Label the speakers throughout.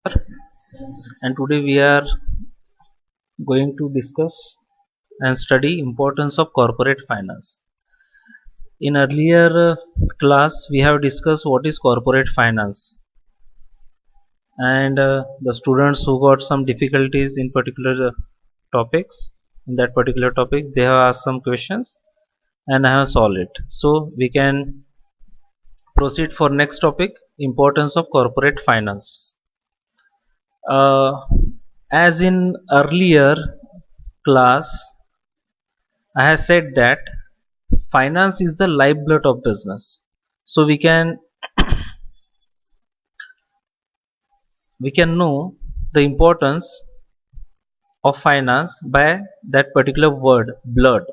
Speaker 1: And today we are going to discuss and study importance of corporate finance. In earlier class we have discussed what is corporate finance, and the students who got some difficulties in particular topics, in that particular topics, they have asked some questions and I have solved it. So we can proceed for next topic, importance of corporate finance. uh, as in earlier class I have said that finance is the lifeblood of business. So we can know the importance of finance by that particular word blood.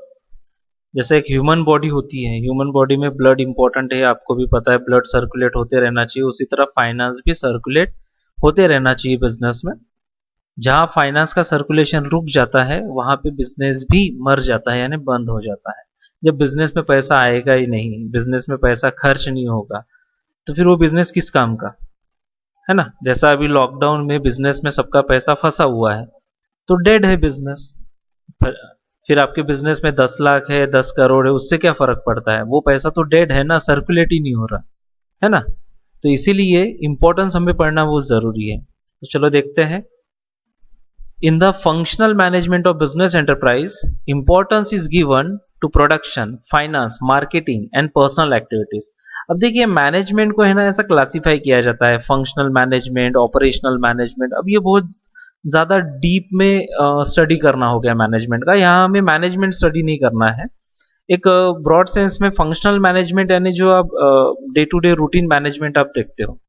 Speaker 1: जैसे एक human body होती है, human body में blood important है, आपको भी पता है, ब्लड सर्कुलेट होते रहना चाहिए, उसी तरह फाइनेंस भी सर्कुलेट होते रहना चाहिए बिजनेस में। जहां फाइनेंस का सर्कुलेशन रुक जाता है वहां पे बिजनेस भी मर जाता है, यानी बंद हो जाता है। जब बिजनेस में पैसा आएगा ही नहीं, बिजनेस में पैसा खर्च नहीं होगा, तो फिर वो बिजनेस किस काम का, है ना। जैसा अभी लॉकडाउन में बिजनेस में सबका पैसा फंसा हुआ है, तो डेड है बिजनेस। फिर आपके बिजनेस में 10 लाख है, 10 करोड़ है, उससे क्या फर्क पड़ता है, वो पैसा तो डेड है ना, सर्कुलेट ही नहीं हो रहा है ना। तो इसीलिए इंपॉर्टेंस हमें पढ़ना बहुत जरूरी है। तो चलो देखते हैं। In the functional management of business enterprise, importance is given to production, finance, marketing and personal activities. अब देखिए मैनेजमेंट को है ना ऐसा क्लासिफाई किया जाता है, फंक्शनल मैनेजमेंट, ऑपरेशनल मैनेजमेंट। अब ये बहुत ज़्यादा डीप में स्टडी करना हो गया मैनेजमेंट का। यहाँ हमें मैनेजमेंट स्टडी नहीं करना है। एक ब्रॉड सेंस में फंक्शनल मैनेजमेंट यानी जो आप day to day routine management आप देखते हो,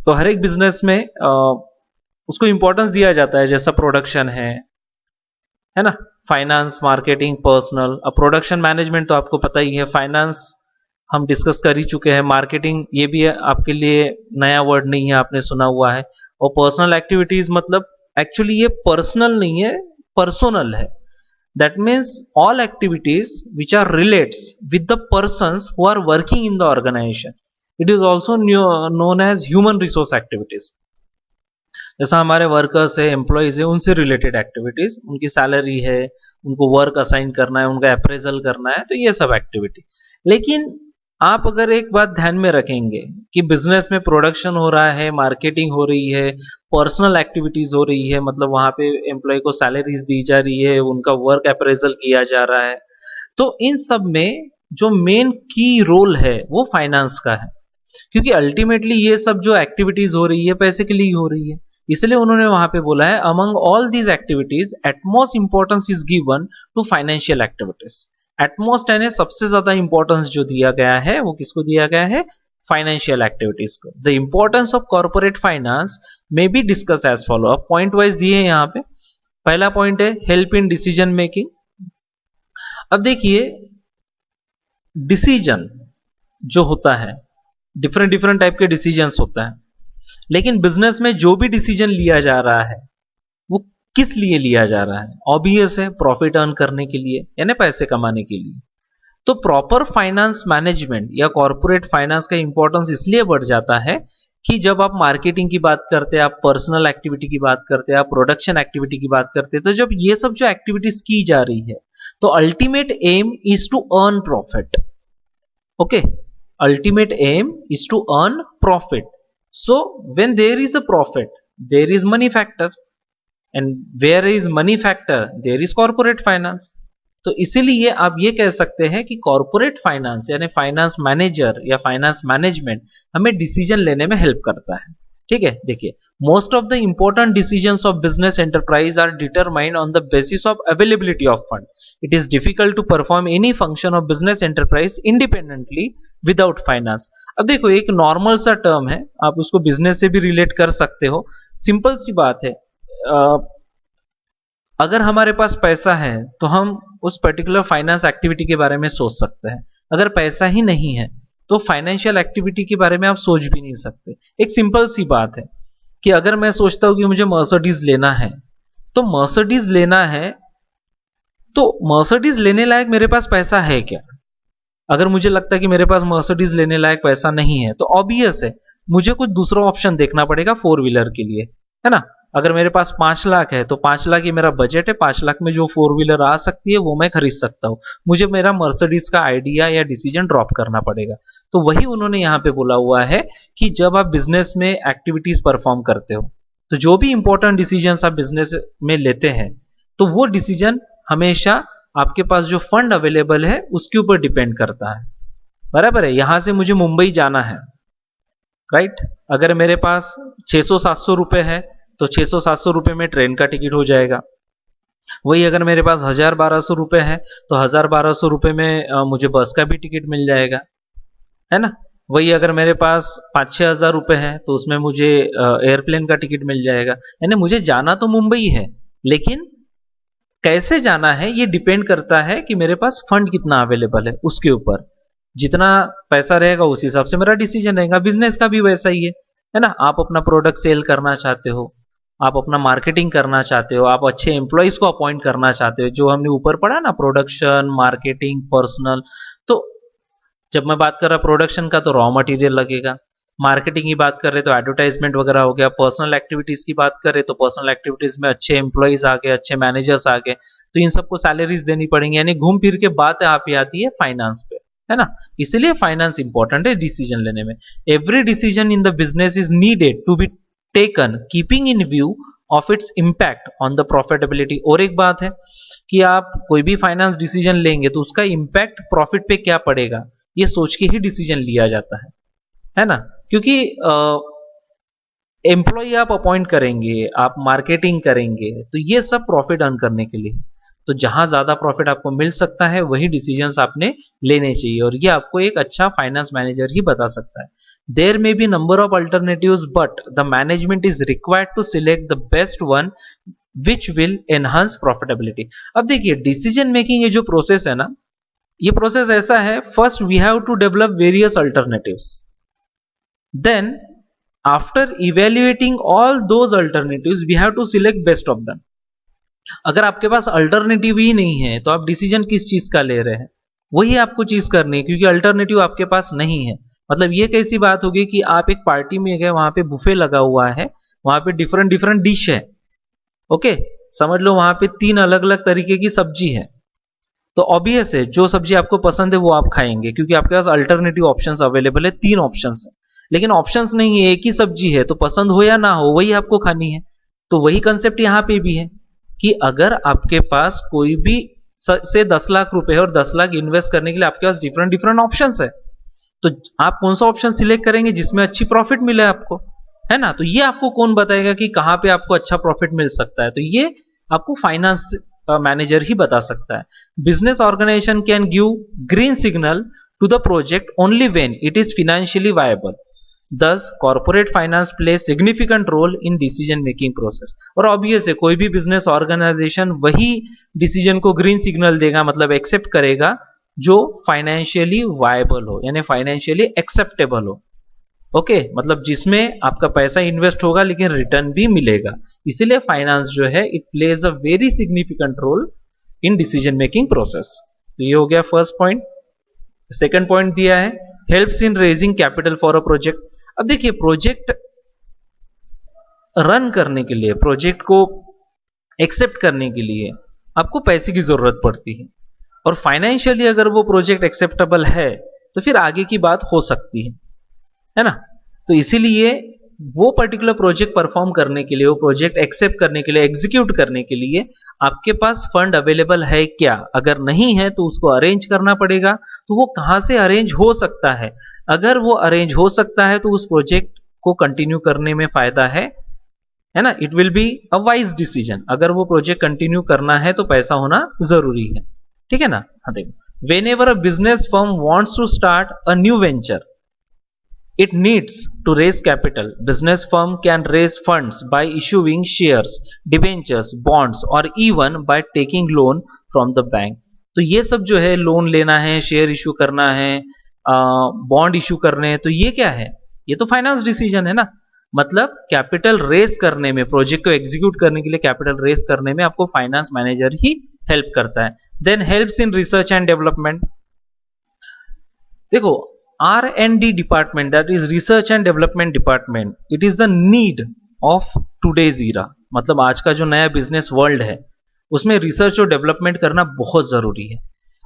Speaker 1: तो हर एक बिजनेस में उसको इंपॉर्टेंस दिया जाता है। जैसा प्रोडक्शन है ना, फाइनेंस, मार्केटिंग, पर्सनल। अब प्रोडक्शन मैनेजमेंट तो आपको पता ही है, फाइनेंस हम डिस्कस कर ही चुके हैं, मार्केटिंग ये भी आपके लिए नया वर्ड नहीं है, आपने सुना हुआ है। और पर्सनल एक्टिविटीज मतलब एक्चुअली ये पर्सनल नहीं है, पर्सोनल है। That means all activities which are relates with the persons who are working in the organisation. It is also known as human resource activities. जैसा हमारे वर्कर्स है, एम्प्लॉयज है, उनसे रिलेटेड एक्टिविटीज, उनकी सैलरी है, उनको वर्क असाइन करना है, उनका अप्रेजल करना है, तो ये सब एक्टिविटी। लेकिन आप अगर एक बात ध्यान में रखेंगे कि बिजनेस में प्रोडक्शन हो रहा है, मार्केटिंग हो रही है, पर्सनल एक्टिविटीज हो रही है, मतलब वहां पे एम्प्लॉय को सैलरीज दी जा रही है, उनका वर्क अप्रेजल किया जा रहा है, तो इन सब में जो मेन की रोल है वो फाइनेंस का है। क्योंकि अल्टीमेटली ये सब जो एक्टिविटीज हो रही है पैसे के लिए हो रही है। इसलिए उन्होंने वहां पे बोला है among all these activities utmost importance is given to financial activities. Utmost यानी सबसे ज्यादा इंपॉर्टेंस जो दिया गया है वो किसको दिया गया है, फाइनेंशियल एक्टिविटीज को। The importance of corporate finance में बी डिस्कस एज फॉलो। अब पॉइंट वाइज दिए हैं यहाँ पे। पहला पॉइंट है हेल्प इन डिसीजन मेकिंग। अब देखिए डिसीजन जो होता है, डिफरेंट डिफरेंट टाइप के डिसीजंस होता है, लेकिन बिजनेस में जो भी डिसीजन लिया जा रहा है वो किस लिए लिया जा रहा है, ऑब्वियस है प्रॉफिट अर्न करने के लिए, यानी पैसे कमाने के लिए। तो प्रॉपर फाइनेंस मैनेजमेंट या कॉर्पोरेट फाइनेंस का इंपॉर्टेंस इसलिए बढ़ जाता है कि जब आप मार्केटिंग की बात करते हैं, आप पर्सनल एक्टिविटी की बात करते हैं, आप प्रोडक्शन एक्टिविटी की बात करते हैं, तो जब ये सब जो एक्टिविटीज की जा रही है तो ultimate aim is to earn profit. Okay, ultimate aim is to earn profit. So when there is a profit there is money factor, and where is money factor there is corporate finance. तो इसीलिए आप ये कह सकते हैं कि corporate finance यानी finance manager या फाइनेंस मैनेजमेंट हमें डिसीजन लेने में हेल्प करता है। ठीक है, देखिए most of the important decisions of business enterprise are determined on the basis of availability of fund. It is difficult to perform any function of business enterprise independently without finance. अब देखो एक normal सा term है, आप उसको business से भी relate कर सकते हो। सिंपल सी बात है, अगर हमारे पास पैसा है तो हम उस पर्टिकुलर फाइनेंस एक्टिविटी के बारे में सोच सकते हैं। अगर पैसा ही नहीं है तो फाइनेंशियल एक्टिविटी के बारे में आप सोच भी नहीं सकते। एक सिंपल सी बात है कि अगर मैं सोचता हूं कि मुझे मर्सिडीज लेना है, तो मर्सिडीज लेना है तो मर्सिडीज लेने लायक मेरे पास पैसा है क्या? अगर मुझे लगता है कि मेरे पास मर्सिडीज लेने लायक पैसा नहीं है तो ऑब्वियस है मुझे कुछ दूसरा ऑप्शन देखना पड़ेगा 4 व्हीलर के लिए, है ना। अगर मेरे पास 5 लाख है तो 5 लाख ही मेरा बजट है, 5 लाख में जो 4 व्हीलर आ सकती है वो मैं खरीद सकता हूँ, मुझे मेरा मर्सिडीज का आइडिया या डिसीजन ड्रॉप करना पड़ेगा। तो वही उन्होंने यहाँ पे बोला हुआ है कि जब आप बिजनेस में एक्टिविटीज परफॉर्म करते हो तो जो भी इंपॉर्टेंट डिसीजन आप बिजनेस में लेते हैं तो वो डिसीजन हमेशा आपके पास जो फंड अवेलेबल है उसके ऊपर डिपेंड करता है। बराबर है। यहां से मुझे मुंबई जाना है, राइट। अगर मेरे पास 600-700 रुपए है तो 600-700 रुपए में ट्रेन का टिकट हो जाएगा। वही अगर मेरे पास 1000-1200 रुपए है तो 1000-1200 रुपए में मुझे बस का भी टिकट मिल जाएगा, है ना। वही अगर मेरे पास 5-6 हजार रुपए है तो उसमें मुझे एयरप्लेन का टिकट मिल जाएगा। यानी मुझे जाना तो मुंबई है, लेकिन कैसे जाना है ये डिपेंड करता है कि मेरे पास फंड कितना अवेलेबल है उसके ऊपर। जितना पैसा रहेगा उस हिसाब से मेरा डिसीजन रहेगा। बिजनेस का भी वैसा ही है ना। आप अपना प्रोडक्ट सेल करना चाहते हो, आप अपना मार्केटिंग करना चाहते हो, आप अच्छे एम्प्लॉयज को अपॉइंट करना चाहते हो, जो हमने ऊपर पढ़ा ना, प्रोडक्शन, मार्केटिंग, पर्सनल। तो जब मैं बात कर रहा प्रोडक्शन का तो रॉ मटेरियल लगेगा, मार्केटिंग की बात कर रहे तो एडवर्टाइजमेंट वगैरह हो गया, पर्सनल एक्टिविटीज की बात कर रहे तो पर्सनल एक्टिविटीज में अच्छे एम्प्लॉयज आ गए, अच्छे मैनेजर्स आ गए, तो इन सबको सैलरीज देनी पड़ेंगी। यानी घूम फिर के बात आप पे आती है फाइनेंस पे, है ना। इसीलिए फाइनेंस इंपॉर्टेंट है डिसीजन लेने में। Every decision in the business is needed to be taken keeping in view of its impact on the profitability. और एक बात है कि आप कोई भी फाइनेंस डिसीजन लेंगे तो उसका इम्पैक्ट प्रॉफिट पे क्या पड़ेगा ये सोच के ही डिसीजन लिया जाता है ना। क्योंकि एम्प्लॉय आप अपॉइंट करेंगे, आप मार्केटिंग करेंगे, तो ये सब प्रॉफिट अर्न करने के लिए। तो जहां ज्यादा प्रॉफिट आपको मिल सकता है वही डिसीजंस आपने लेने चाहिए, और ये आपको एक अच्छा फाइनेंस मैनेजर ही बता सकता है। There may be number of alternatives but the management is required to select the best one which will enhance profitability. अब देखिए डिसीजन मेकिंग ये जो प्रोसेस है ना, ये प्रोसेस ऐसा है, first we have to develop various alternatives, then after evaluating all those alternatives we have to select best of them. अगर आपके पास अल्टरनेटिव ही नहीं है तो आप डिसीजन किस चीज का ले रहे हैं, वही आपको चीज करनी है, क्योंकि अल्टरनेटिव आपके पास नहीं है। मतलब ये कैसी बात होगी कि आप एक पार्टी में गए, वहां पे बुफे लगा हुआ है, वहां पे डिफरेंट डिफरेंट डिश है, ओके, समझ लो वहां पे 3 अलग अलग तरीके की सब्जी है, तो ऑब्वियस है जो सब्जी आपको पसंद है वो आप खाएंगे, क्योंकि आपके पास अल्टरनेटिव ऑप्शंस अवेलेबल है, 3 ऑप्शंस है। लेकिन ऑप्शंस नहीं है, एक ही सब्जी है, तो पसंद हो या ना हो वही आपको खानी है। तो वही कंसेप्ट यहां पे भी है कि अगर आपके पास कोई भी से 10 लाख रुपए है और 10 लाख इन्वेस्ट करने के लिए आपके पास डिफरेंट डिफरेंट ऑप्शंस है, तो आप कौन सा ऑप्शन सिलेक्ट करेंगे जिसमें अच्छी प्रॉफिट मिले आपको, है ना। तो ये आपको कौन बताएगा कि कहां पे आपको अच्छा प्रॉफिट मिल सकता है, तो ये आपको फाइनेंस मैनेजर ही बता सकता है। Business organisation can give green signal to the project only when it is financially viable, thus corporate finance plays significant role in decision making process। और ऑब्वियस है कोई भी बिजनेस ऑर्गेनाइजेशन वही डिसीजन को green signal देगा, मतलब accept करेगा, जो फाइनेंशियली वायबल हो, यानी फाइनेंशियली एक्सेप्टेबल हो, ओके, मतलब जिसमें आपका पैसा इन्वेस्ट होगा लेकिन रिटर्न भी मिलेगा। इसीलिए फाइनेंस जो है it plays a very significant role in decision making process. तो ये हो गया फर्स्ट पॉइंट। सेकंड पॉइंट दिया है helps in raising capital for a project. अब देखिए प्रोजेक्ट रन करने के लिए, प्रोजेक्ट को एक्सेप्ट करने के लिए आपको पैसे की जरूरत पड़ती है, और फाइनेंशियली अगर वो प्रोजेक्ट एक्सेप्टेबल है तो फिर आगे की बात हो सकती है ना। तो इसीलिए वो पर्टिकुलर प्रोजेक्ट परफॉर्म करने के लिए, वो प्रोजेक्ट एक्सेप्ट करने के लिए, एग्जीक्यूट करने के लिए आपके पास फंड अवेलेबल है क्या, अगर नहीं है तो उसको अरेंज करना पड़ेगा। तो वो कहां से अरेंज हो सकता है, अगर वो अरेंज हो सकता है तो उस प्रोजेक्ट को कंटिन्यू करने में फायदा है ना। It will be a wise decision. अगर वो प्रोजेक्ट कंटिन्यू करना है तो पैसा होना जरूरी है, ठीक है ना। हाँ देखो, whenever a business firm wants to start a new venture it needs to raise capital. Business firm can raise funds by issuing shares, debentures, bonds or even by taking loan from the bank। तो ये सब जो है, loan लेना है, share issue करना है, bond issue करने हैं, तो ये क्या है, ये तो फाइनेंस डिसीजन है ना। मतलब कैपिटल रेस करने में, प्रोजेक्ट को एग्जीक्यूट करने के लिए कैपिटल रेस करने में आपको फाइनेंस मैनेजर ही हेल्प करता है। Then helps in research and development. देखो, R&D department, that is research and development department, it is the need of today's era. मतलब आज का जो नया बिजनेस वर्ल्ड है उसमें रिसर्च और डेवलपमेंट करना बहुत जरूरी है।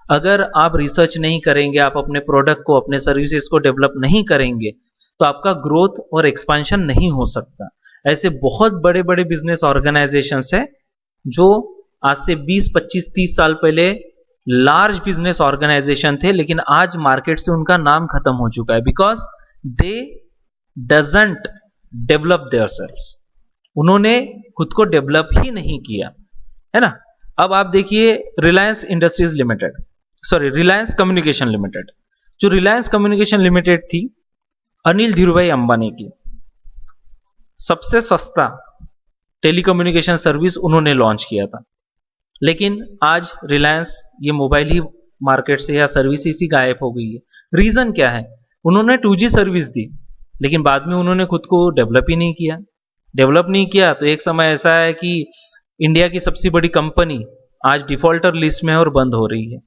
Speaker 1: अगर आप रिसर्च नहीं करेंगे, आप अपने प्रोडक्ट को, अपने सर्विसेज को डेवलप नहीं करेंगे, तो आपका ग्रोथ और एक्सपांशन नहीं हो सकता। ऐसे बहुत बड़े बड़े बिजनेस ऑर्गेनाइजेशंस है जो आज से 20, 25, 30 साल पहले लार्ज बिजनेस ऑर्गेनाइजेशन थे, लेकिन आज मार्केट से उनका नाम खत्म हो चुका है, because they doesn't develop their selves. उन्होंने खुद को डेवलप ही नहीं किया, है ना। अब आप देखिए Reliance industries limited, sorry Reliance communication limited. जो रिलायंस कम्युनिकेशन लिमिटेड थी, अनिल धीरूभाई अंबानी की सबसे सस्ता टेलीकम्युनिकेशन सर्विस उन्होंने लॉन्च किया था। लेकिन आज रिलायंस ये मोबाइल ही मार्केट से या सर्विसेज ही गायब हो गई है। रीजन क्या है? उन्होंने 2G सर्विस दी, लेकिन बाद में उन्होंने खुद को डेवलप ही नहीं किया। डेवलप नहीं किया तो एक समय ऐसा है कि इंडिया की सबसे बड़ी कंपनी आज डिफॉल्टर लिस्ट में है और बंद हो रही है।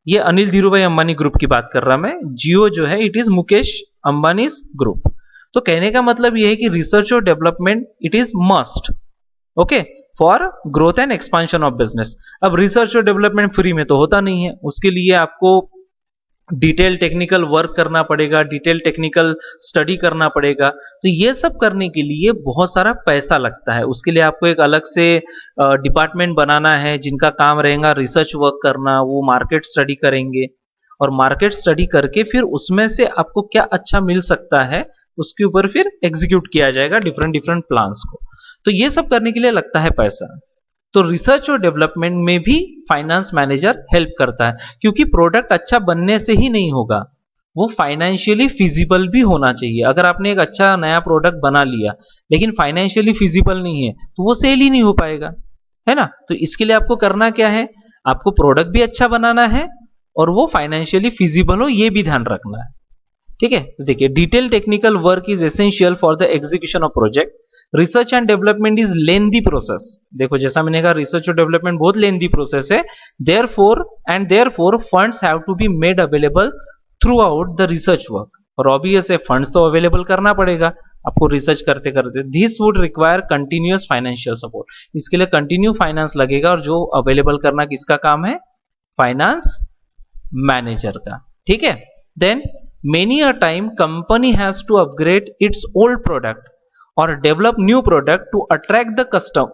Speaker 1: ये अनिल धीरूभाई अंबानी ग्रुप की बात कर रहा मैं। जियो जो है, it is Mukesh Ambani group. तो कहने का मतलब यह है कि रिसर्च और development it is must, okay, for growth and expansion of business. अब रिसर्च और डेवलपमेंट फ्री में तो होता नहीं है, उसके लिए आपको डिटेल टेक्निकल वर्क करना पड़ेगा, डिटेल टेक्निकल स्टडी करना पड़ेगा। तो ये सब करने के लिए बहुत सारा पैसा लगता है। उसके लिए आपको एक अलग से डिपार्टमेंट बनाना है जिनका काम रहेगा रिसर्च वर्क करना। वो मार्केट स्टडी करेंगे और मार्केट स्टडी करके फिर उसमें से आपको क्या अच्छा मिल सकता है उसके ऊपर फिर एग्जीक्यूट किया जाएगा डिफरेंट डिफरेंट प्लान्स को। तो ये सब करने के लिए लगता है पैसा। तो रिसर्च और डेवलपमेंट में भी फाइनेंस मैनेजर हेल्प करता है, क्योंकि प्रोडक्ट अच्छा बनने से ही नहीं होगा, वो फाइनेंशियली फिजिबल भी होना चाहिए। अगर आपने एक अच्छा नया प्रोडक्ट बना लिया लेकिन फाइनेंशियली फिजिबल नहीं है तो वो सेल ही नहीं हो पाएगा, है ना। तो इसके लिए आपको करना क्या है? आपको प्रोडक्ट भी अच्छा बनाना है और वो फाइनेंशियली फिजिबल हो, ये भी ध्यान रखना है, ठीक है। तो देखिए, detail technical work is essential for the execution of project. Research and development is lengthy process. देखो, जैसा मैंने कहा, रिसर्च और डेवलपमेंट बहुत लेंदी प्रोसेस है। Therefore funds have to be made available throughout the research work. और obvious है, funds तो अवेलेबल करना पड़ेगा आपको रिसर्च करते करते। This would require continuous financial support. इसके लिए कंटिन्यू फाइनेंस लगेगा, और जो अवेलेबल करना किसका काम है? फाइनेंस मैनेजर का, ठीक है। Then many a time company has to upgrade its old product or develop new product to attract the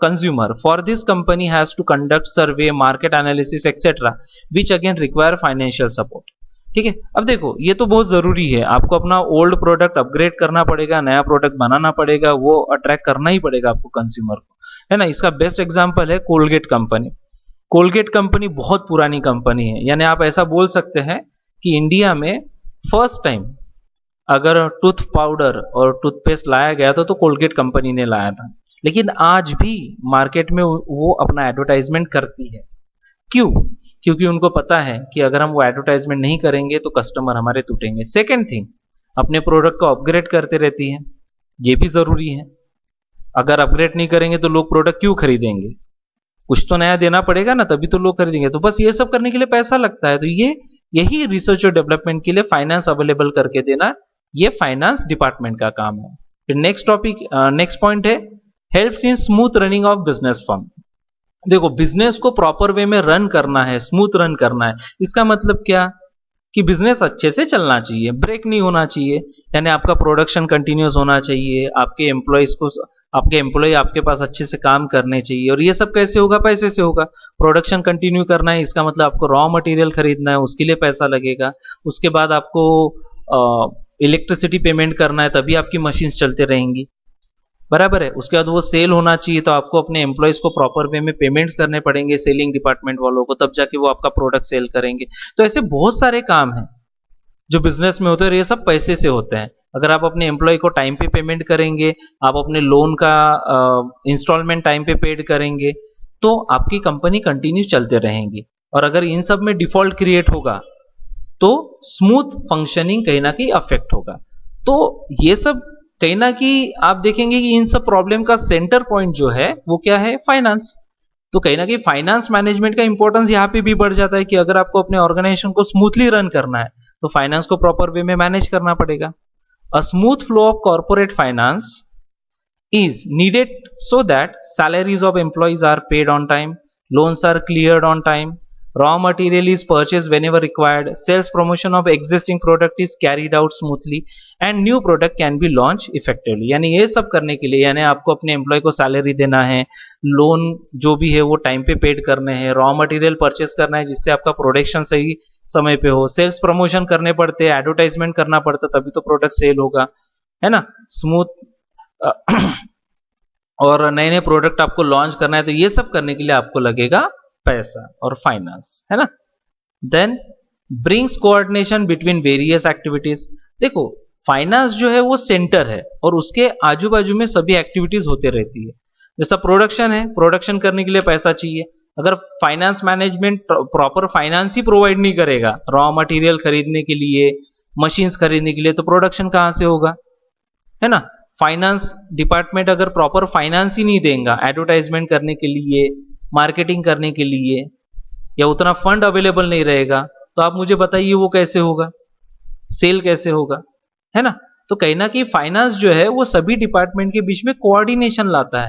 Speaker 1: consumer. For this, company has to conduct survey, market analysis, etc., which again require financial support. ठीक है। अब देखो, ये तो बहुत जरूरी है, आपको अपना ओल्ड प्रोडक्ट अपग्रेड करना पड़ेगा, नया प्रोडक्ट बनाना पड़ेगा, वो अट्रैक्ट करना ही पड़ेगा आपको कंज्यूमर को, है ना। इसका बेस्ट एग्जांपल है कोलगेट कंपनी। कोलगेट कंपनी बहुत पुरानी कंपनी है, यानी आप ऐसा बोल सकते हैं कि इंडिया में फर्स्ट टाइम अगर टूथ पाउडर और टूथपेस्ट लाया गया था तो कोलगेट कंपनी ने लाया था। लेकिन आज भी मार्केट में वो अपना एडवर्टाइजमेंट करती है। क्यों? क्योंकि उनको पता है कि अगर हम वो एडवर्टाइजमेंट नहीं करेंगे तो कस्टमर हमारे टूटेंगे। सेकेंड थिंग, अपने प्रोडक्ट को अपग्रेड करते रहती है, ये भी जरूरी है। अगर अपग्रेड नहीं करेंगे तो लोग प्रोडक्ट क्यों खरीदेंगे? कुछ तो नया देना पड़ेगा ना, तभी तो लोग खरीदेंगे। तो बस ये सब करने के लिए पैसा लगता है। तो यही रिसर्च और डेवलपमेंट के लिए फाइनेंस अवेलेबल करके देना, ये फाइनेंस डिपार्टमेंट का काम है। फिर नेक्स्ट पॉइंट है helps in smooth running of business firm. देखो, बिजनेस को प्रॉपर वे में रन करना है, स्मूथ रन करना है। इसका मतलब क्या? कि बिजनेस अच्छे से चलना चाहिए, ब्रेक नहीं होना चाहिए। यानी आपका प्रोडक्शन कंटिन्यूस होना चाहिए, आपके एम्प्लॉय आपके पास अच्छे से काम करने चाहिए। और ये सब कैसे होगा? पैसे से होगा। प्रोडक्शन कंटिन्यू करना है, इसका मतलब आपको रॉ मटेरियल खरीदना है, उसके लिए पैसा लगेगा। उसके बाद आपको इलेक्ट्रिसिटी पेमेंट करना है, तभी आपकी मशीन चलते रहेंगी, बराबर है। उसके बाद वो सेल होना चाहिए, तो आपको अपने एम्प्लॉयज को प्रॉपर वे में पेमेंट्स करने पड़ेंगे, सेलिंग डिपार्टमेंट वालों को, तब जाके वो आपका प्रोडक्ट सेल करेंगे। तो ऐसे बहुत सारे काम हैं जो बिजनेस में होते हैं, और ये सब पैसे से होते हैं। अगर आप अपने एम्प्लॉय को टाइम पे पेमेंट करेंगे, आप अपने लोन का इंस्टॉलमेंट टाइम पे पेड करेंगे, तो आपकी कंपनी कंटिन्यू चलते रहेंगी। और अगर इन सब में डिफॉल्ट क्रिएट होगा तो स्मूथ फंक्शनिंग कहीं ना कहीं अफेक्ट होगा। तो ये सब कहीं ना कहीं आप देखेंगे कि इन सब प्रॉब्लम का सेंटर पॉइंट जो है वो क्या है? फाइनेंस। तो कहीं ना कहीं फाइनेंस मैनेजमेंट का इंपॉर्टेंस यहाँ पे भी बढ़ जाता है कि अगर आपको अपने ऑर्गेनाइजेशन को स्मूथली रन करना है तो फाइनेंस को प्रॉपर वे में मैनेज करना पड़ेगा. A smooth flow of corporate finance is needed so that salaries of employees are paid on time, loans are cleared on time, raw material is purchased whenever required, sales promotion of existing product is carried out smoothly and new product can be launched effectively. यानी ये सब करने के लिए यानी आपको अपने employ को सैलरी देना है, लोन जो भी है वो टाइम पे पेड करने हैं, रॉ मटेरियल परचेस करना है जिससे आपका प्रोडक्शन सही समय पे हो, सेल्स प्रमोशन करने पड़ते हैं, एडवर्टाइजमेंट करना पड़ता तभी तो प्रोडक्ट सेल होगा, है ना, स्मूथ और नए नए प्रोडक्ट आपको लॉन्च करना है तो ये सब करने के लिए आपको लगेगा पैसा और फाइनेंस, है ना. Then brings coordination between various activities. देखो फाइनेंस जो है वो सेंटर है और उसके आजू बाजू में सभी एक्टिविटीज होते रहती है. जैसा प्रोडक्शन है, प्रोडक्शन करने के लिए पैसा चाहिए. अगर फाइनेंस मैनेजमेंट प्रॉपर फाइनेंस ही प्रोवाइड नहीं करेगा रॉ मटेरियल खरीदने के लिए, मशीन्स खरीदने के लिए, तो प्रोडक्शन कहां से होगा, है ना. फाइनेंस डिपार्टमेंट अगर प्रॉपर फाइनेंस ही नहीं देगा एडवर्टाइजमेंट करने के लिए, मार्केटिंग करने के लिए, या उतना फंड अवेलेबल नहीं रहेगा तो आप मुझे बताइए वो कैसे होगा, सेल कैसे होगा, है ना. तो कहीं ना कहीं फाइनेंस जो है वो सभी डिपार्टमेंट के बीच में कोऑर्डिनेशन लाता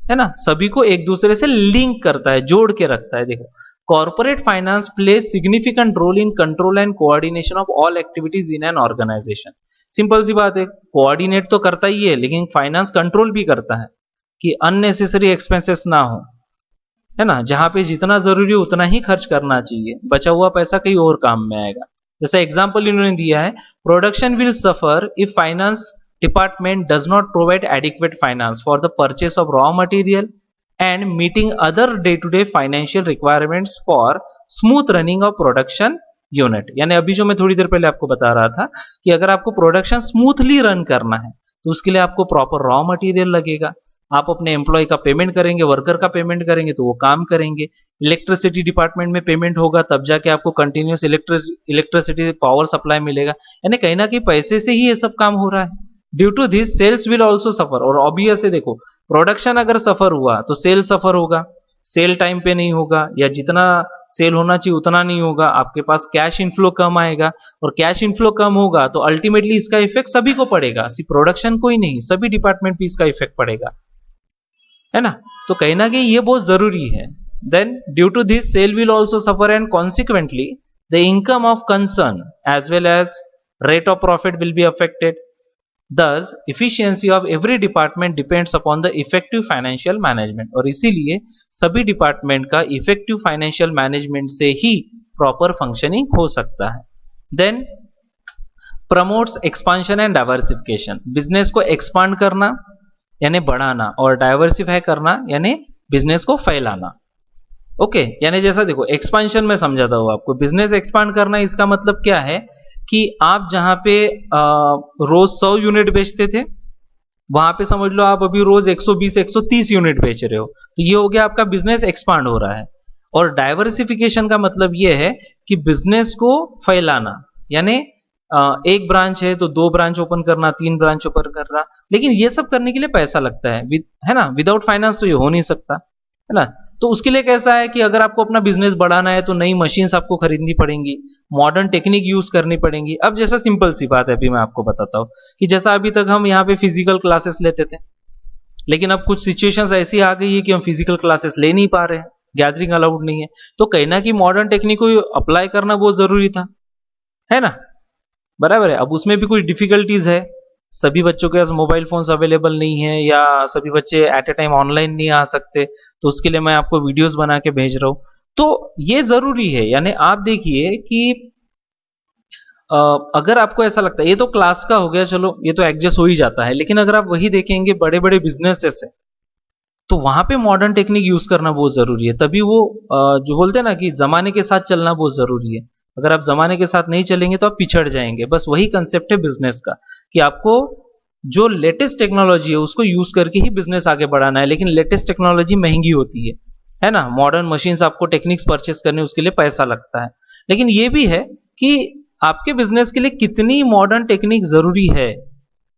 Speaker 1: है ना, सभी को एक दूसरे से लिंक करता है, जोड़ के रखता है. देखो corporate finance plays significant role in control and coordination of all activities in an organisation. Simple सी बात है, कोऑर्डिनेट तो करता ही है लेकिन फाइनेंस कंट्रोल भी करता है कि अननेसेसरी एक्सपेंसेस ना हो, है ना. जहां पे जितना जरूरी है उतना ही खर्च करना चाहिए, बचा हुआ पैसा कहीं और काम में आएगा. जैसा एग्जांपल इन्होंने दिया है, production will suffer if finance department does not provide adequate finance for the purchase of raw material and meeting other day-to-day financial requirements for smooth running of production unit. यानी अभी जो मैं थोड़ी देर पहले आपको बता रहा था कि अगर आपको प्रोडक्शन स्मूथली रन करना है तो उसके लिए आपको प्रॉपर रॉ मटेरियल लगेगा, आप अपने एम्प्लॉय का पेमेंट करेंगे, वर्कर का पेमेंट करेंगे तो वो काम करेंगे, इलेक्ट्रिसिटी डिपार्टमेंट में पेमेंट होगा तब जाके आपको कंटिन्यूस इलेक्ट्रिसिटी पावर सप्लाई मिलेगा. यानी कहीं ना कहीं पैसे से ही ये सब काम हो रहा है. Due to this sales will also suffer. और ऑब्वियस है, देखो प्रोडक्शन अगर सफर हुआ तो सेल सफर होगा, सेल टाइम पे नहीं होगा या जितना सेल होना चाहिए उतना नहीं होगा, आपके पास कैश इनफ्लो कम आएगा और कैश इनफ्लो कम होगा तो अल्टीमेटली इसका इफेक्ट सभी को पड़ेगा, सिर्फ प्रोडक्शन को ही नहीं, सभी डिपार्टमेंट पे इसका इफेक्ट पड़ेगा, है ना. तो कहीं ना कहीं ये बहुत जरूरी है. Then due to this sale will also suffer and consequently the income of concern as well as rate of profit will be affected. Thus, efficiency of every department depends upon the effective financial management. और इसीलिए सभी department का effective financial management से ही proper functioning हो सकता है. Then promotes expansion and diversification. Business को expand करना यानी बढ़ाना और डाइवर्सिफाई करना यानी बिजनेस को फैलाना. ओके, यानी जैसा देखो एक्सपांशन में समझाता हूं आपको, बिजनेस एक्सपांड करना इसका मतलब क्या है कि आप जहां पे रोज 100 यूनिट बेचते थे वहां पे समझ लो आप अभी रोज 120 130 यूनिट बेच रहे हो, तो ये हो गया आपका बिजनेस एक्सपांड हो रहा है. और डाइवर्सिफिकेशन का मतलब ये है कि बिजनेस को फैलाना, यानी एक ब्रांच है तो 2 ब्रांच ओपन करना, 3 ब्रांच ओपन करना, लेकिन ये सब करने के लिए पैसा लगता है ना. विदाउट फाइनेंस तो ये हो नहीं सकता, है ना. तो उसके लिए कैसा है कि अगर आपको अपना बिजनेस बढ़ाना है तो नई मशीन्स आपको खरीदनी पड़ेंगी, मॉडर्न टेक्निक यूज करनी पड़ेंगी. अब जैसा सिंपल सी बात है, अभी मैं आपको बताता हूं कि जैसा अभी तक हम यहाँ पे फिजिकल क्लासेस लेते थे, लेकिन अब कुछ सिचुएशंस ऐसी आ गई है कि हम फिजिकल क्लासेस ले नहीं पा रहे हैं, गैदरिंग अलाउड नहीं है, तो कहीं ना कहीं मॉडर्न टेक्निक को अप्लाई करना बहुत जरूरी था, है ना. बराबर है. अब उसमें भी कुछ डिफिकल्टीज है, सभी बच्चों के पास मोबाइल फोन्स अवेलेबल नहीं है या सभी बच्चे एट ए टाइम ऑनलाइन नहीं आ सकते, तो उसके लिए मैं आपको वीडियोस बना के भेज रहा हूं. तो ये जरूरी है. यानी आप देखिए कि अगर आपको ऐसा लगता है ये तो क्लास का हो गया, चलो ये तो एडजस्ट हो ही जाता है, लेकिन अगर आप वही देखेंगे बड़े बड़े बिजनेसेस है तो वहां पे मॉडर्न टेक्निक यूज करना बहुत जरूरी है. तभी वो जो बोलते हैं ना कि जमाने के साथ चलना बहुत जरूरी है. अगर आप जमाने के साथ नहीं चलेंगे तो आप पिछड़ जाएंगे. बस वही कंसेप्ट है बिजनेस का कि आपको जो लेटेस्ट टेक्नोलॉजी है उसको यूज करके ही बिजनेस आगे बढ़ाना है, लेकिन लेटेस्ट टेक्नोलॉजी महंगी होती है ना. मॉडर्न मशीन्स आपको टेक्निक्स परचेस करने उसके लिए पैसा लगता है, लेकिन ये भी है कि आपके बिजनेस के लिए कितनी मॉडर्न टेक्निक जरूरी है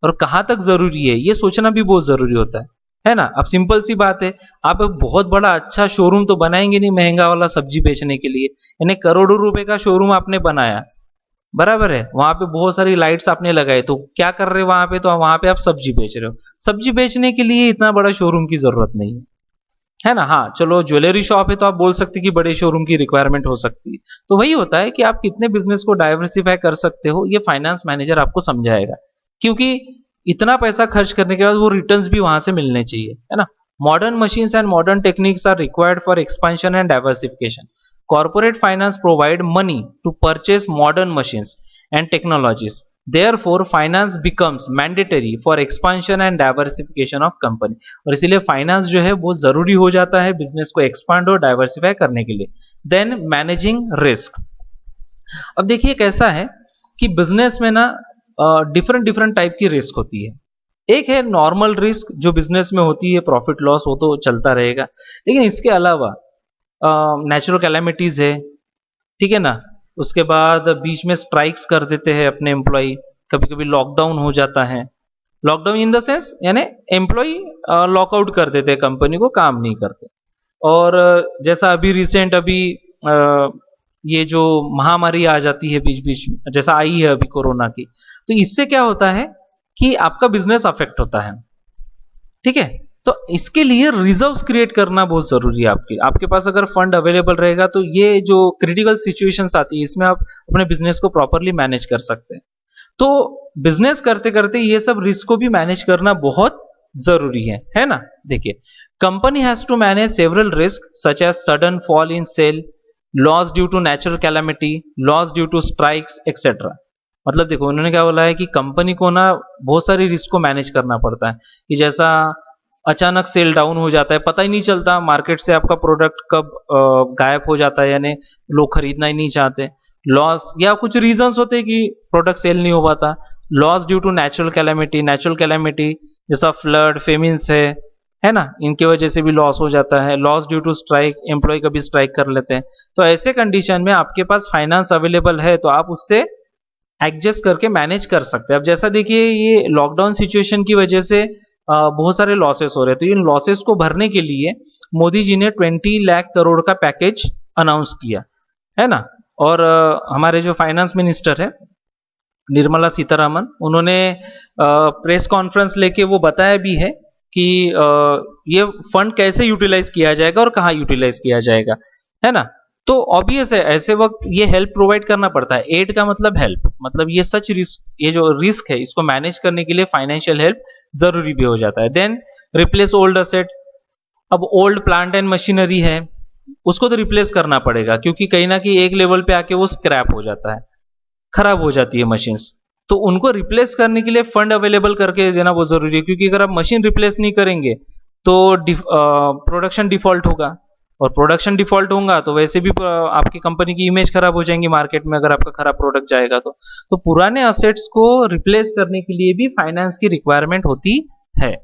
Speaker 1: और कहां तक जरूरी है ये सोचना भी बहुत जरूरी होता है है ना। अब सिंपल सी बात है, आप एक बहुत बड़ा अच्छा शोरूम तो बनाएंगे नहीं महंगा वाला सब्जी बेचने के लिए, यानी करोड़ों रुपए का शोरूम आपने बनाया, बराबर है, वहां पे बहुत सारी लाइट्स आपने लगाए, तो क्या कर रहे हो वहां पे, तो वहां पे आप सब्जी बेच रहे हो। सब्जी बेचने के लिए इतना बड़ा शोरूम की जरूरत नहीं है ना। हाँ चलो ज्वेलरी शॉप है तो आप बोल सकते हैं कि बड़े शोरूम की रिक्वायरमेंट हो सकती है। तो वही होता है कि आप कितने बिजनेस को डाइवर्सिफाई कर सकते हो, ये फाइनेंस मैनेजर आपको समझाएगा, क्योंकि इतना पैसा खर्च करने के बाद वो रिटर्न्स भी वहां से मिलने चाहिए, है ना। Modern machines and modern techniques are required for expansion and diversification. Corporate finance provide money to purchase modern machines and technologies. Therefore, finance becomes mandatory for expansion and diversification of company. और इसीलिए finance जो है वो जरूरी हो जाता है business को एक्सपांड और डाइवर्सिफाई करने के लिए। Then managing risk. अब देखिए कैसा है कि बिजनेस में ना डिफरेंट डिफरेंट टाइप की रिस्क होती है। एक है नॉर्मल रिस्क जो बिजनेस में होती है, प्रॉफिट लॉस वो तो चलता रहेगा, लेकिन इसके अलावा नेचुरल कैलेमिटीज है, ठीक है ना। उसके बाद बीच में स्ट्राइक्स कर देते हैं अपने एम्प्लॉय, कभी कभी लॉकडाउन हो जाता है, लॉकडाउन इन द सेंस यानी एम्प्लॉय लॉकआउट कर देते हैं, कंपनी को काम नहीं करते। और जैसा अभी रिसेंट अभी ये जो महामारी आ जाती है बीच बीच में, जैसा आई है अभी कोरोना की, तो इससे क्या होता है कि आपका बिजनेस अफेक्ट होता है, ठीक है। तो इसके लिए रिजर्व्स क्रिएट करना बहुत जरूरी है। आपके पास अगर फंड अवेलेबल रहेगा तो ये जो क्रिटिकल सिचुएशंस आती है इसमें आप अपने बिजनेस को प्रॉपरली मैनेज कर सकते हैं। तो बिजनेस करते करते ये सब रिस्क को भी मैनेज करना बहुत जरूरी है ना। देखिए, company has to manage several risk such as sudden fall in sale, loss due to natural calamity, loss due to strikes etcetera. मतलब देखो उन्होंने क्या बोला है कि कंपनी को ना बहुत सारी रिस्क को मैनेज करना पड़ता है, कि जैसा अचानक सेल डाउन हो जाता है, पता ही नहीं चलता मार्केट से आपका प्रोडक्ट कब गायब हो जाता है, यानी लोग खरीदना ही नहीं चाहते। लॉस या कुछ रीजंस होते हैं कि प्रोडक्ट सेल नहीं हो पाता। Loss due to natural calamity, natural calamity जैसा फ्लड फेमिन्स है ना, इनकी वजह से भी लॉस हो जाता है। Loss due to strike, employ कभी स्ट्राइक कर लेते हैं। तो ऐसे कंडीशन में आपके पास फाइनेंस अवेलेबल है तो आप उससे एडजस्ट करके मैनेज कर सकते हैं। अब जैसा देखिए ये लॉकडाउन सिचुएशन की वजह से बहुत सारे लॉसेस हो रहे हैं, तो इन लॉसेस को भरने के लिए मोदी जी ने 20 लाख करोड़ का पैकेज अनाउंस किया, है ना। और हमारे जो फाइनेंस मिनिस्टर है निर्मला सीतारामन, उन्होंने प्रेस कॉन्फ्रेंस लेके वो बताया भी है कि ये फंड कैसे यूटिलाइज किया जाएगा और कहाँ यूटिलाइज किया जाएगा, है ना। तो ऑब्वियस है ऐसे वक्त ये हेल्प प्रोवाइड करना पड़ता है। एड का मतलब हेल्प, मतलब ये सच रिस्क, ये जो रिस्क है इसको मैनेज करने के लिए फाइनेंशियल हेल्प जरूरी भी हो जाता है। Then replace old asset. अब ओल्ड प्लांट एंड मशीनरी है उसको तो रिप्लेस करना पड़ेगा, क्योंकि कहीं ना कहीं एक लेवल पे आके वो स्क्रैप हो जाता है, खराब हो जाती है मशीन्स। तो उनको रिप्लेस करने के लिए फंड अवेलेबल करके देना बहुत जरूरी है, क्योंकि अगर आप मशीन रिप्लेस नहीं करेंगे तो प्रोडक्शन डिफॉल्ट होगा, और प्रोडक्शन डिफॉल्ट होगा तो वैसे भी आपकी कंपनी की इमेज खराब हो जाएंगी मार्केट में, अगर आपका खराब प्रोडक्ट जाएगा तो पुराने असेट्स को रिप्लेस करने के लिए भी फाइनेंस की रिक्वायरमेंट होती है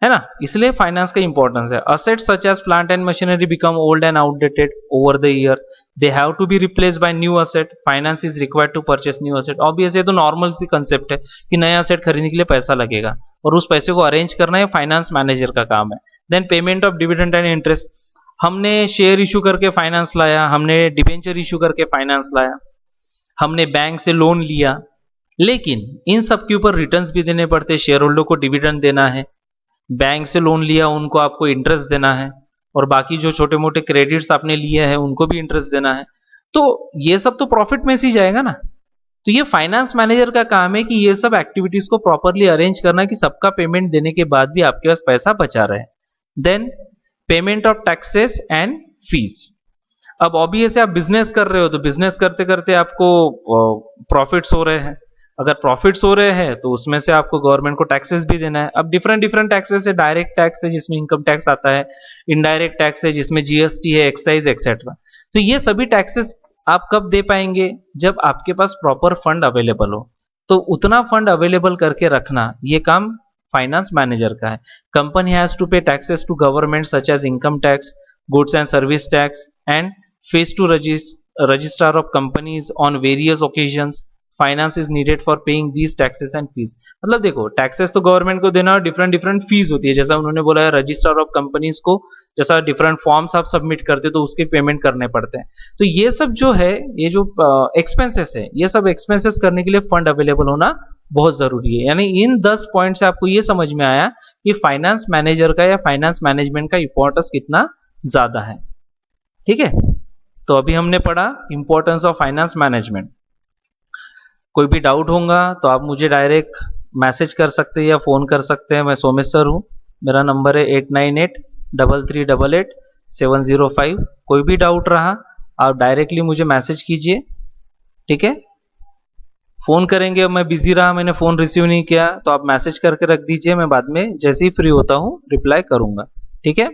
Speaker 1: ना। इसलिए फाइनेंस का इंपॉर्टेंस है। Assets such as plant and machinery become old and outdated over the year, they have to be replaced by new asset, finance is required to purchase new asset. Obvious ये तो normal सी concept है कि नया asset खरीदने के लिए पैसा लगेगा और उस पैसे को अरेंज करना है फाइनेंस मैनेजर का काम है। Then payment of dividend and interest. हमने शेयर इशू करके फाइनेंस लाया, हमने डिबेंचर इशू करके फाइनेंस लाया, हमने बैंक से लोन लिया, लेकिन इन सब के ऊपर रिटर्न्स भी देने पड़ते हैं। शेयर होल्डर को डिविडेंड देना है, बैंक से लोन लिया उनको आपको इंटरेस्ट देना है, और बाकी जो छोटे मोटे क्रेडिट्स आपने लिए हैं उनको भी इंटरेस्ट देना है। तो ये सब तो प्रॉफिट में से ही जाएगा ना। तो ये फाइनेंस मैनेजर का काम है कि ये सब एक्टिविटीज को प्रॉपरली अरेंज करना, कि सबका पेमेंट देने के बाद भी आपके पास पैसा बचा रहे। Then payment of taxes and fees. अब ऑब्वियस आप बिजनेस कर रहे हो तो बिजनेस करते करते आपको प्रॉफिट्स हो रहे हैं, अगर प्रॉफिट्स हो रहे हैं तो उसमें से आपको गवर्नमेंट को टैक्सेस भी देना है। अब डिफरेंट डिफरेंट टैक्सेस है, डायरेक्ट टैक्स है जिसमें इनकम टैक्स आता है, इनडायरेक्ट टैक्स है जिसमें जीएसटी है, एक्साइज एक्सेट्रा। तो ये सभी टैक्सेस आप कब दे पाएंगे, जब आपके पास प्रॉपर फंड अवेलेबल हो। तो उतना फंड अवेलेबल करके रखना ये काम फाइनेंस मैनेजर का है। Company has to pay taxes to government such as income tax, goods and service tax, and fees to registrar of companies on various occasions finance is needed for paying these taxes and fees. मतलब देखो, taxes तो government को देना और different different fees होती है, जैसा उन्होंने बोला है रजिस्टर ऑफ कंपनीज को, जैसा डिफरेंट फॉर्म्स आप सबमिट करते हो तो उसके पेमेंट करने पड़ते हैं। तो ये सब जो है, ये जो एक्सपेंसेस है, ये सब एक्सपेंसेस करने के लिए फंड अवेलेबल होना बहुत जरूरी है। यानी इन 10 पॉइंट से आपको ये समझ में आया कि फाइनेंस मैनेजर का या फाइनेंस मैनेजमेंट का इंपॉर्टेंस कितना ज्यादा है। ठीक है, तो अभी हमने पढ़ा इंपॉर्टेंस ऑफ फाइनेंस मैनेजमेंट। कोई भी डाउट होगा तो आप मुझे डायरेक्ट मैसेज कर सकते हैं या फ़ोन कर सकते हैं। मैं सोमेश सर हूँ, मेरा नंबर है 8983388705। कोई भी डाउट रहा आप डायरेक्टली मुझे मैसेज कीजिए। ठीक है, फ़ोन करेंगे, मैं बिजी रहा, मैंने फ़ोन रिसीव नहीं किया तो आप मैसेज करके रख दीजिए, मैं बाद में जैसे ही फ्री होता हूँ रिप्लाई करूँगा। ठीक है।